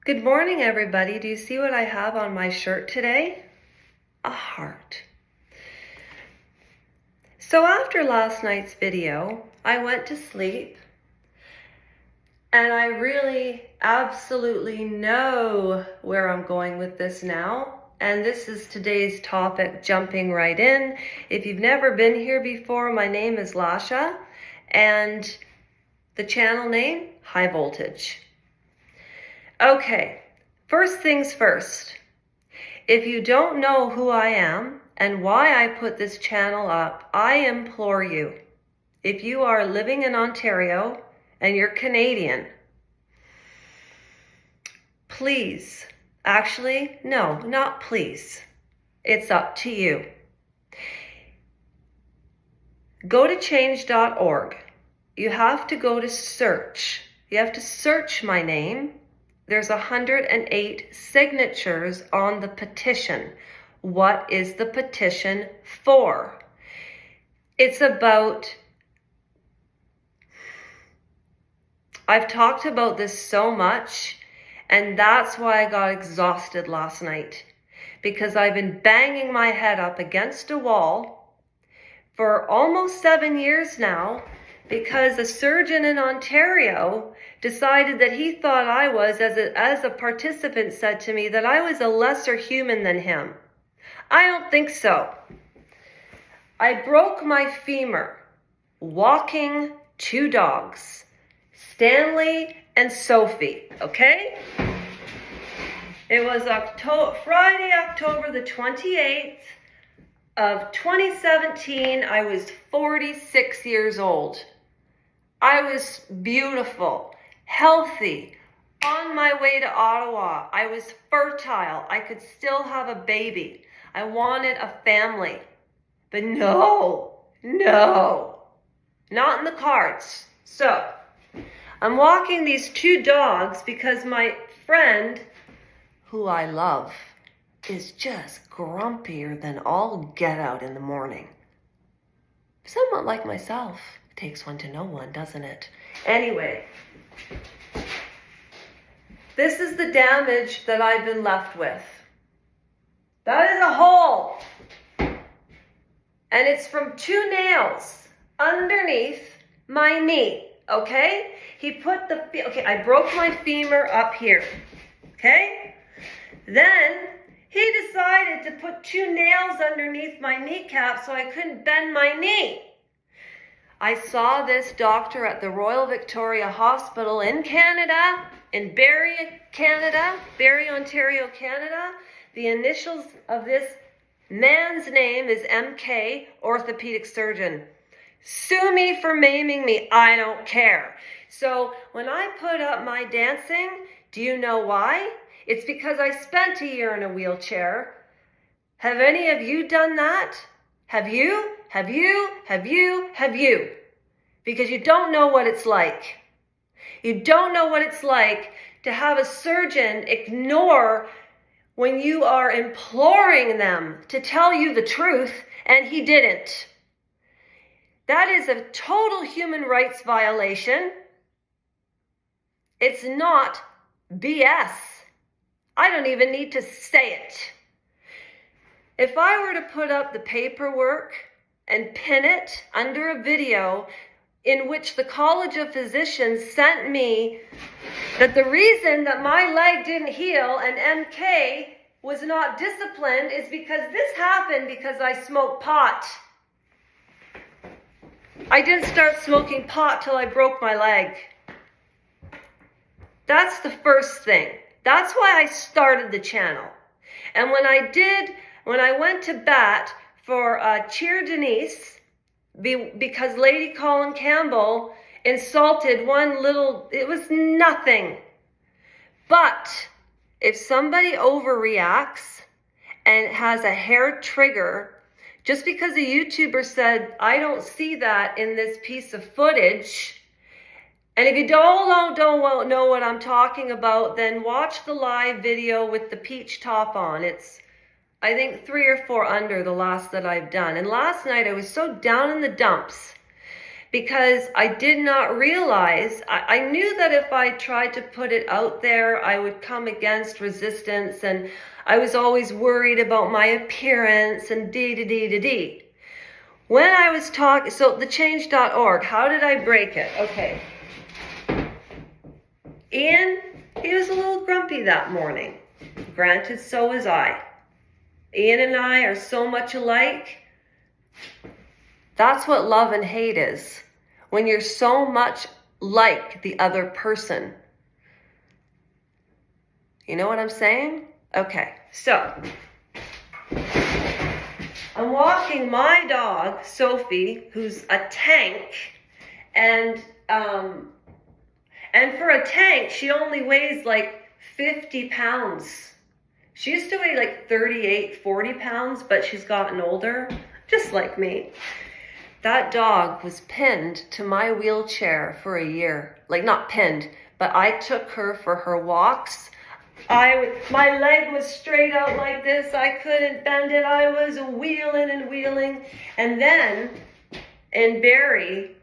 Good morning, everybody. Do you see what I have on my shirt today? A heart. So after last night's video, I went to sleep and I really absolutely know where I'm going with this now. And this is today's topic, jumping right in. If you've never been here before, my name is Lasha and the channel name, High Voltage. Okay, first things first. If you don't know who I am and why I put this channel up, I implore you, if you are living in Ontario and you're Canadian, please, actually, no, not please. It's up to you. Go to change.org. You have to go to search. You have to search my name. There's 108 signatures on the petition. What is the petition for? It's about, I've talked about this so much, and that's why I got exhausted last night, because I've been banging my head up against a wall for almost 7 years now, because a surgeon in Ontario decided that he thought I was, as a participant said to me, that I was a lesser human than him. I don't think so. I broke my femur walking 2 dogs, Stanley and Sophie, okay? It was Friday, October the 28th of 2017. I was 46 years old. I was beautiful, healthy, on my way to Ottawa. I was fertile. I could still have a baby. I wanted a family. But no, not in the cards. So I'm walking these 2 dogs because my friend, who I love, is just grumpier than all get out in the morning. Somewhat like myself. Takes one to know one, doesn't it? Anyway, this is the damage that I've been left with. That is a hole. And it's from 2 nails underneath my knee, okay? I broke my femur up here, okay? Then he decided to put 2 nails underneath my kneecap so I couldn't bend my knee. I saw this doctor at the Royal Victoria Hospital in Canada, in Barrie, Ontario, Canada. The initials of this man's name is MK, orthopedic surgeon. Sue me for maiming me, I don't care. So when I put up my dancing, do you know why? It's because I spent a year in a wheelchair. Have any of you done that? Have you? Because you don't know what it's like. You don't know what it's like to have a surgeon ignore when you are imploring them to tell you the truth, and he didn't. That is a total human rights violation. It's not BS. I don't even need to say it. If I were to put up the paperwork and pin it under a video in which the College of Physicians sent me that the reason that my leg didn't heal and MK was not disciplined is because this happened because I smoked pot. I didn't start smoking pot till I broke my leg. That's the first thing. That's why I started the channel. And when I went to bat for Cheer Denise, because Lady Colin Campbell insulted it was nothing. But if somebody overreacts and has a hair trigger, just because a YouTuber said, I don't see that in this piece of footage, and if you don't know what I'm talking about, then watch the live video with the peach top on. It's, I think, 3 or 4 under the last that I've done. And last night I was so down in the dumps because I did not realize, I knew that if I tried to put it out there, I would come against resistance, and I was always worried about my appearance and dee. When I was talking, so thechange.org, how did I break it? Okay. Ian, he was a little grumpy that morning. Granted, so was I. Ian and I are so much alike. That's what love and hate is. When you're so much like the other person. You know what I'm saying? Okay, so I'm walking my dog, Sophie, who's a tank, and for a tank, she only weighs like 50 pounds. She used to weigh like 38, 40 pounds, but she's gotten older, just like me. That dog was pinned to my wheelchair for a year. Like, not pinned, but I took her for her walks. My leg was straight out like this. I couldn't bend it. I was wheeling and wheeling. And then in Barrie,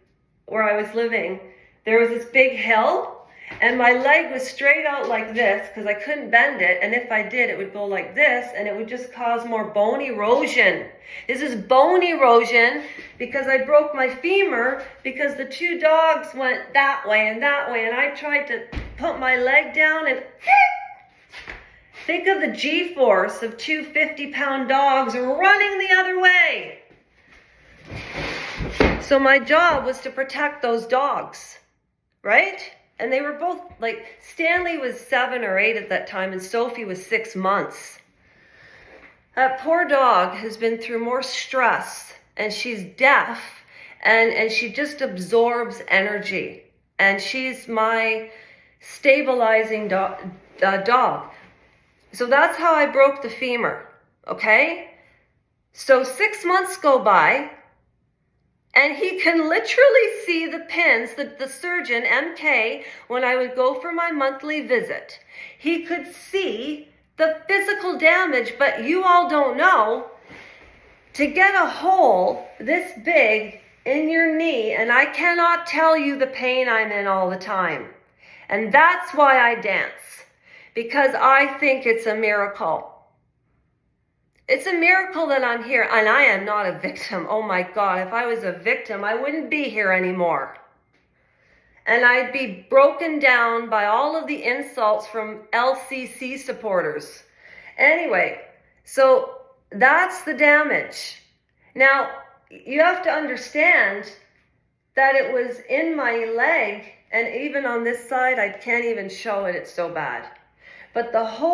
where I was living, there was this big hill, and my leg was straight out like this because I couldn't bend it. And if I did, it would go like this, and it would just cause more bone erosion. This is bone erosion because I broke my femur because the two dogs went that way, and I tried to put my leg down and think of the G-force of two 50-pound dogs running the other way. So my job was to protect those dogs, right? And they were both, like, Stanley was 7 or 8 at that time, and Sophie was 6 months. That poor dog has been through more stress, and she's deaf, and she just absorbs energy. And she's my stabilizing dog. So that's how I broke the femur, okay? So 6 months go by, and he can literally see the pins, the surgeon, MK, when I would go for my monthly visit. He could see the physical damage, but you all don't know, to get a hole this big in your knee, and I cannot tell you the pain I'm in all the time. And that's why I dance, because I think it's a miracle. It's a miracle that I'm here, and I am not a victim. Oh my God, if I was a victim, I wouldn't be here anymore. And I'd be broken down by all of the insults from LCC supporters. Anyway, so that's the damage. Now, you have to understand that it was in my leg, and even on this side, I can't even show it, it's so bad. But the whole